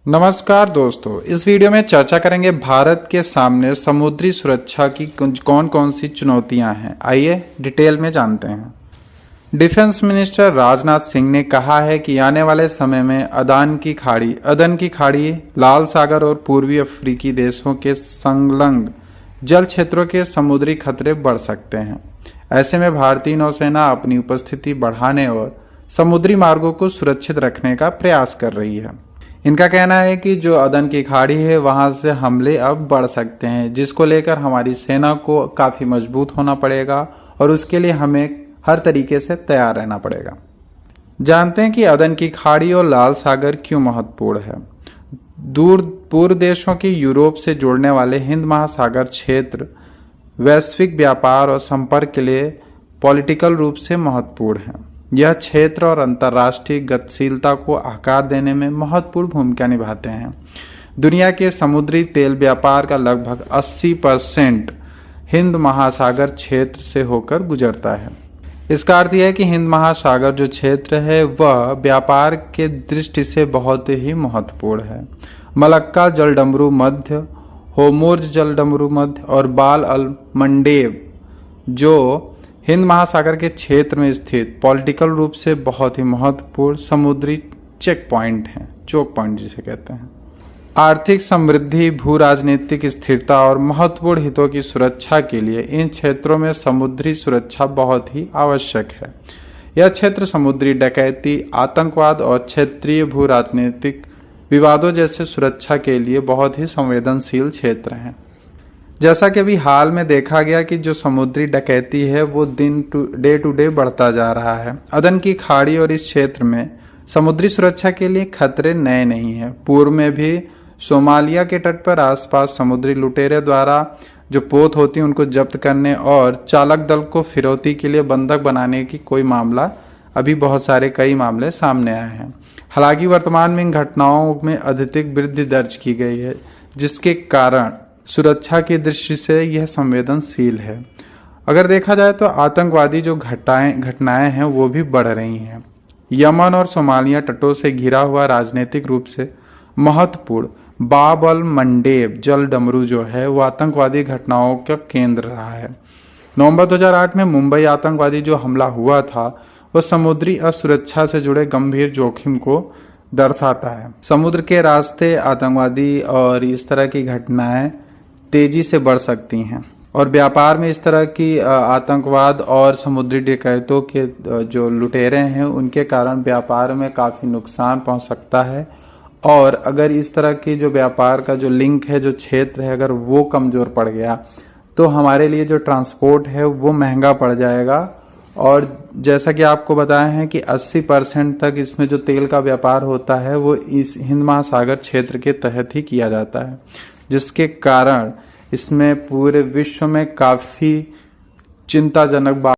नमस्कार दोस्तों, इस वीडियो में चर्चा करेंगे भारत के सामने समुद्री सुरक्षा की कौन कौन सी चुनौतियां हैं। आइए डिटेल में जानते हैं। डिफेंस मिनिस्टर राजनाथ सिंह ने कहा है कि आने वाले समय में अदन की खाड़ी, लाल सागर और पूर्वी अफ्रीकी देशों के संलग्न जल क्षेत्रों के समुद्री खतरे बढ़ सकते हैं। ऐसे में भारतीय नौसेना अपनी उपस्थिति बढ़ाने और समुद्री मार्गों को सुरक्षित रखने का प्रयास कर रही है। इनका कहना है कि जो अदन की खाड़ी है वहां से हमले अब बढ़ सकते हैं, जिसको लेकर हमारी सेना को काफ़ी मजबूत होना पड़ेगा और उसके लिए हमें हर तरीके से तैयार रहना पड़ेगा। जानते हैं कि अदन की खाड़ी और लाल सागर क्यों महत्वपूर्ण है। दूर पूर्व देशों की यूरोप से जोड़ने वाले हिंद महासागर क्षेत्र वैश्विक व्यापार और संपर्क के लिए पॉलिटिकल रूप से महत्वपूर्ण है। यह क्षेत्र और अंतर्राष्ट्रीय गतिशीलता को आकार देने में महत्वपूर्ण भूमिका निभाते हैं। दुनिया के समुद्री तेल व्यापार का लगभग 80% हिंद महासागर क्षेत्र से होकर गुजरता है। इसका अर्थ यह है कि हिंद महासागर जो क्षेत्र है वह व्यापार के दृष्टि से बहुत ही महत्वपूर्ण है। मलक्का जलडमरू मध्य, होर्मुज जलडमरू मध्य और बाब अल मंडेब जो हिंद महासागर के क्षेत्र में स्थित पॉलिटिकल रूप से बहुत ही महत्वपूर्ण समुद्री चेक पॉइंट हैं, चोक पॉइंट जिसे कहते हैं। आर्थिक समृद्धि, भू राजनीतिक स्थिरता और महत्वपूर्ण हितों की सुरक्षा के लिए इन क्षेत्रों में समुद्री सुरक्षा बहुत ही आवश्यक है। यह क्षेत्र समुद्री डकैती, आतंकवाद और क्षेत्रीय भू राजनीतिक विवादों जैसे सुरक्षा के लिए बहुत ही संवेदनशील क्षेत्र हैं। जैसा कि अभी हाल में देखा गया कि जो समुद्री डकैती है वो डे टू डे बढ़ता जा रहा है। अदन की खाड़ी और इस क्षेत्र में समुद्री सुरक्षा के लिए खतरे नए नहीं हैं। पूर्व में भी सोमालिया के तट पर आसपास समुद्री लुटेरे द्वारा जो पोत होती है उनको जब्त करने और चालक दल को फिरौती के लिए बंधक बनाने की कोई मामला अभी बहुत सारे कई मामले सामने आए हैं। हालांकि वर्तमान में इन घटनाओं में अधिक वृद्धि दर्ज की गई है, जिसके कारण सुरक्षा की दृष्टि से यह संवेदनशील है। अगर देखा जाए तो आतंकवादी जो घटनाएं हैं वो भी बढ़ रही हैं। यमन और सोमालिया तटों से घिरा हुआ राजनीतिक रूप से महत्वपूर्ण बाब अल मंडेब जलडमरू जो है वो आतंकवादी घटनाओं का केंद्र रहा है। नवंबर 2008 में मुंबई आतंकवादी जो हमला हुआ था वह समुद्री असुरक्षा से जुड़े गंभीर जोखिम को दर्शाता है। समुद्र के रास्ते आतंकवादी और इस तरह की घटनाएं तेजी से बढ़ सकती हैं और व्यापार में इस तरह की आतंकवाद और समुद्री डकैतों के जो लुटेरे हैं उनके कारण व्यापार में काफ़ी नुकसान पहुंच सकता है। और अगर इस तरह की जो व्यापार का जो लिंक है, जो क्षेत्र है, अगर वो कमज़ोर पड़ गया तो हमारे लिए जो ट्रांसपोर्ट है वो महंगा पड़ जाएगा। और जैसा कि आपको बताया है कि 80% तक इसमें जो तेल का व्यापार होता है वो इस हिंद महासागर क्षेत्र के तहत ही किया जाता है, जिसके कारण इसमें पूरे विश्व में काफ़ी चिंताजनक बात